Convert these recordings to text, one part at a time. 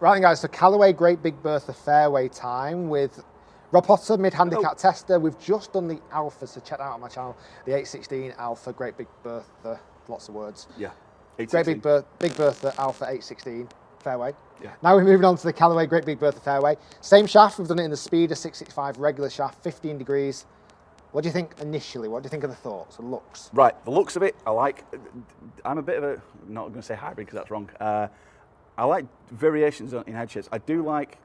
Right then, guys, so Callaway Great Big Bertha fairway time with Rob Potter, mid-handicap tester. We've just done the Alpha, so check that out on my channel. The 816 Alpha Great Big Bertha, lots of words. Yeah. Great Big Bertha Alpha 816 fairway. Yeah. Now we're moving on to the Callaway Great Big Bertha fairway. Same shaft, we've done it in the Speeder 665 regular shaft, 15 degrees. What do you think initially? What do you think of the thoughts and looks? Right, the looks of it, I like. I'm a bit of a, I'm not going to say hybrid because that's wrong. I like variations in head shapes. I do like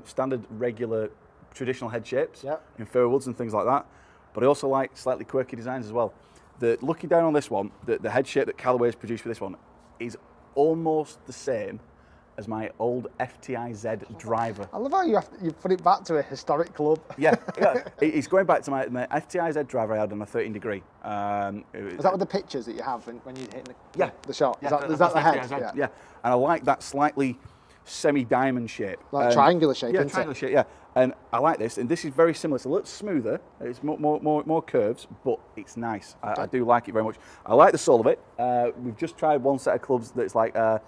standard, regular, traditional head shapes in fir woods and things like that. But I also like slightly quirky designs as well. Looking down on this one, the head shape that Callaway has produced for this one is almost the same as my old FTIZ driver. I love how you put it back to a historic club. Yeah, it's going back to my FTIZ driver I had on a 13 degree. Is that with the pictures that you have when you hit the shot? Yeah, is that the head? Yeah, and I like that slightly semi-diamond shape. Like triangular shape, yeah, triangular shape, yeah. And I like this, and this is very similar. It's a little smoother, it's more curves, but it's nice. I do like it very much. I like the sole of it. We've just tried one set of clubs that's like a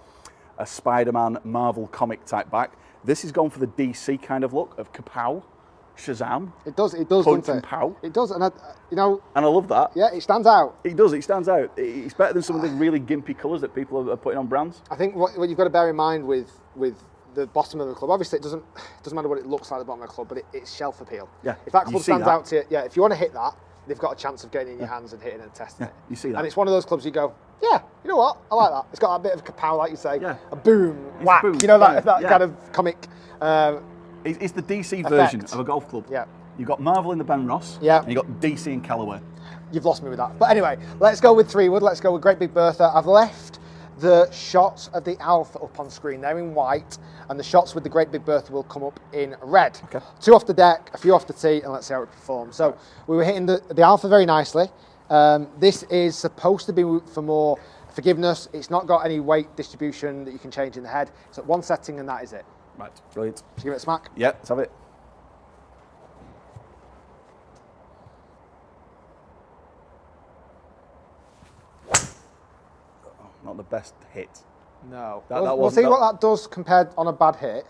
Spider-Man Marvel comic type back. This has gone for the DC kind of look of Kapow, Shazam. It does, Punch doesn't and Pow. It does, and you know. And I love that. Yeah, it stands out. It does, it stands out. It's better than some of the really gimpy colours that people are putting on brands. I think what you've got to bear in mind with the bottom of the club, obviously it doesn't matter what it looks like at the bottom of the club, but it's shelf appeal. Yeah. If that club stands out to you, yeah, if you want to hit that, they've got a chance of getting in your hands and hitting and testing it. You see that. And it's one of those clubs you go, yeah, you know what, I like that. It's got that bit of kapow, like you say, yeah. a boom, whack, boom, you know, that kind of comic. It's the DC effect. version of a golf club. Yeah. You've got Marvel in the Ben Ross, and you've got DC and Callaway. You've lost me with that. But anyway, let's go with 3 wood, let's go with Great Big Bertha. I've left the shots of the Alpha up on screen. They're in white, and the shots with the Great Big Bertha will come up in red. Okay. 2 off the deck, a few off the tee, and let's see how it performs. So we were hitting the Alpha very nicely. This is supposed to be for more forgiveness. It's not got any weight distribution that you can change in the head. It's at one setting, and that is it. Right, brilliant. Should we give it a smack? Yeah, let's have it. Not the best hit. No. We'll see what that does compared on a bad hit.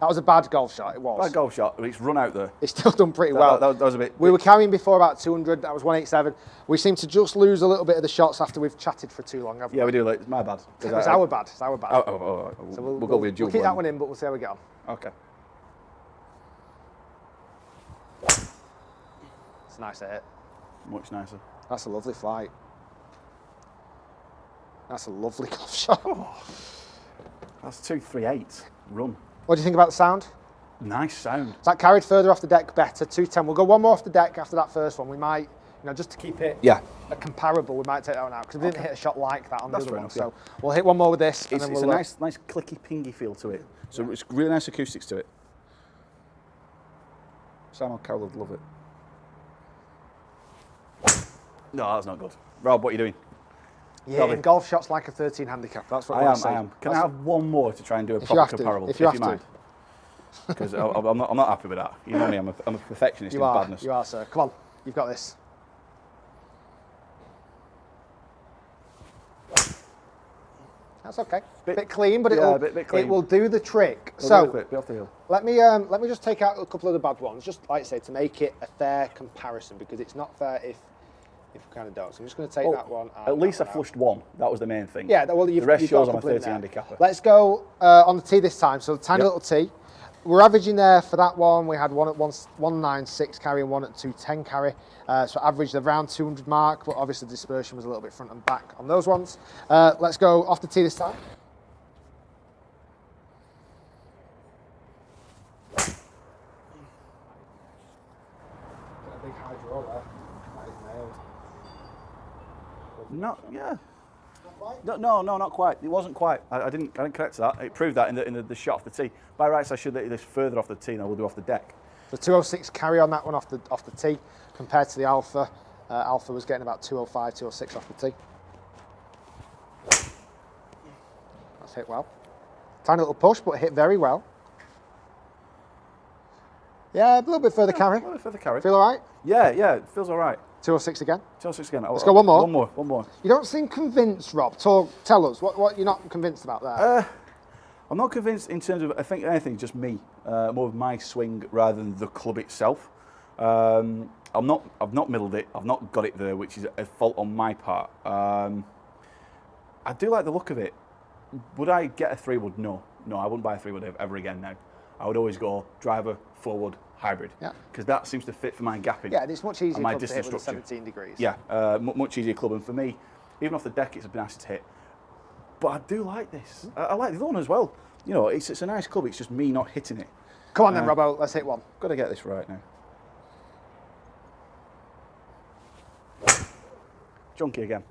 That was a bad golf shot, it was. Bad golf shot, but it's run out there. It's still done pretty well. That was a bit... We were carrying before about 200, that was 187. We seem to just lose a little bit of the shots after we've chatted for too long, haven't we? Yeah, we do. It's my bad. It's our bad. It's our bad. So we'll go with a dual. We'll keep that one in, but we'll see how we get on. Okay. It's a nice hit. Much nicer. That's a lovely flight. That's a lovely golf shot. That's 238 run. What do you think about the sound? Nice sound. Is that carried further off the deck better? 210. We'll go one more off the deck after that first one. We might, just to keep it a comparable, we might take that one out because we didn't hit a shot like that on the other one. So we'll hit one more with this. It's a nice clicky, pingy feel to it. So it's really nice acoustics to it. Simon Cowell would love it. No, that's not good. Rob, what are you doing? Yeah, in golf shots like a 13 handicap. That's what I am. Can I have one more to try and do a proper comparable? If you mind. Because I'm not happy with that. You know me, I'm a perfectionist in badness. You are, sir. Come on, you've got this. That's okay. Bit clean, but it will do the trick. So bit off the hill. Let me just take out a couple of the bad ones, just like I say, to make it a fair comparison, because it's not fair if we kind of don't. So I'm just going to take that one out. At least I flushed one. That was the main thing. Yeah, well, the rest shows I'm a 30 handicapper. Let's go on the tee this time. So the tiny little tee. We're averaging there for that one. We had one at 196 carry and one at 210 carry. So averaged around 200 mark, but obviously the dispersion was a little bit front and back on those ones. Let's go off the tee this time. Big high draw there. That is nailed. No, not quite. It wasn't quite. I didn't correct that. It proved that in the shot off the tee. By rights, I should hit this further off the tee than I will do off the deck. So 206 carry on that one off the tee compared to the Alpha. Alpha was getting about 205, 206 off the tee. That's hit well. Tiny little push, but hit very well. Yeah, a little bit further carry. A little bit further carry. Feel all right? Yeah, it feels all right. 206 again. 206 again. Let's go one more. One more. You don't seem convinced, Rob. Tell us what you're not convinced about there. I'm not convinced in terms of, I think anything, just me, more of my swing rather than the club itself. I've not middled it, I've not got it there, which is a fault on my part. I do like the look of it. Would I get a 3-wood? No, I wouldn't buy a 3-wood ever again now. I would always go driver, 4-wood, hybrid, because that seems to fit for my gapping. Yeah, and it's much easier my club to hit with structure. 17 degrees. Yeah, much easier club, and for me, even off the deck, it's a nice to hit. But I do like this. I like the other one as well. You know, it's a nice club. It's just me not hitting it. Come on then, Robbo. Let's hit one. Got to get this right now. Junky again.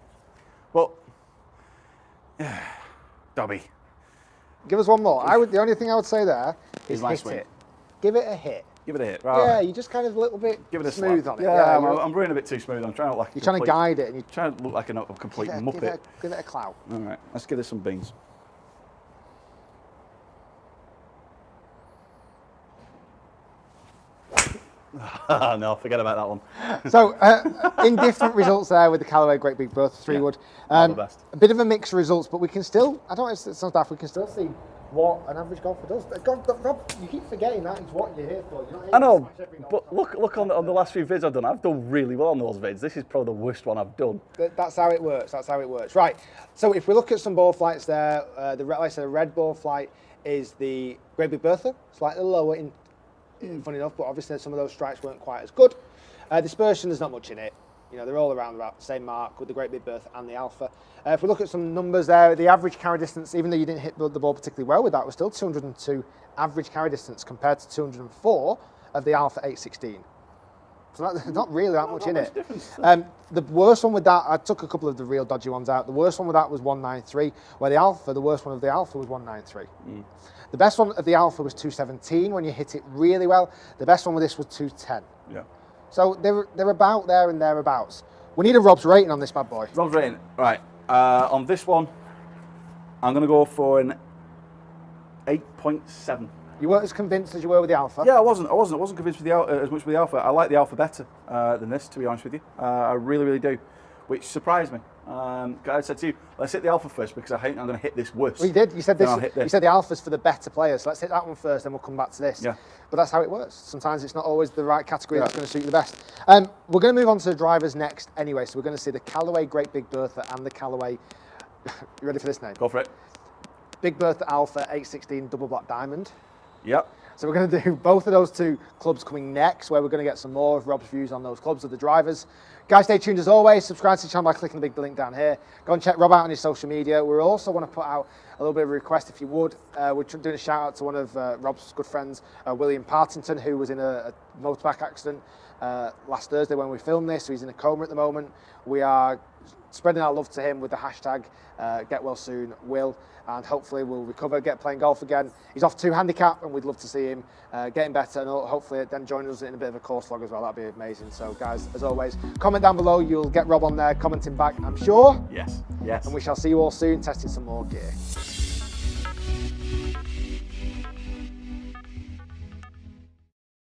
Well, Dobby. Give us one more. The only thing I would say there is hit it. Give it a hit. Give it a hit. Right. Yeah, you just kind of a little bit smooth on it. Yeah, I'm running a bit too smooth. I'm trying to look like you're trying to guide it, and you're trying to look like a complete muppet. Give it a clout. All right, let's give this some beans. No, forget about that one. So, indifferent results there with the Callaway Great Big Bertha 3-wood. The best. A bit of a mixed results, but we can still, I don't know if it's some stuff, we can still see what an average golfer does. Rob, you keep forgetting that is what you're here for. You're not here I know, to smash every but look on the last few vids I've done. I've done really well on those vids. This is probably the worst one I've done. That's how it works. That's how it works. Right. So if we look at some ball flights there, like I said, the red ball flight is the Great Big Bertha, slightly lower funny enough, but obviously some of those strikes weren't quite as good. Dispersion, there's not much in it. You know, they're all around about the same mark with the Great Big Bertha and the Alpha. If we look at some numbers there, the average carry distance, even though you didn't hit the ball particularly well with that, was still 202 average carry distance compared to 204 of the Alpha 816. So that's not really that much in it. The worst one with that, I took a couple of the real dodgy ones out. The worst one with that was 193, where the worst one of the Alpha was 193. The best one of the Alpha was 217 when you hit it really well. The best one with this was 210. Yeah. So they're about there and thereabouts. We need a Rob's rating on this bad boy. Rob's rating, right. On this one, I'm going to go for an 8.7. You weren't as convinced as you were with the Alpha? Yeah, I wasn't convinced with as much with the Alpha. I like the Alpha better than this, to be honest with you. I really, really do, which surprised me. I said to you, let's hit the Alpha first because I think I'm going to hit this worse. Well, you did. You said this. You said the Alpha's for the better players. So let's hit that one first, then we'll come back to this. Yeah. But that's how it works. Sometimes it's not always the right category that's going to suit you the best. We're going to move on to the drivers next anyway. So we're going to see the Callaway Great Big Bertha and the Callaway. You ready for this name? Go for it. Big Bertha Alpha 816 Double Black Diamond. Yep. So we're going to do both of those two clubs coming next, where we're going to get some more of Rob's views on those clubs of the drivers. Guys, stay tuned as always. Subscribe to the channel by clicking the big link down here. Go and check Rob out on his social media. We also want to put out a little bit of a request, if you would. We're doing a shout out to one of Rob's good friends, William Partington, who was in a motorbike accident last Thursday when we filmed this. So he's in a coma at the moment. We are spreading our love to him with the hashtag #GetWellSoonWill, and hopefully we'll recover, get playing golf again. He's off to Handicap, and we'd love to see him getting better, and hopefully then join us in a bit of a course vlog as well. That'd be amazing. So guys, as always, comment down below. You'll get Rob on there commenting back, I'm sure. Yes. And we shall see you all soon testing some more gear.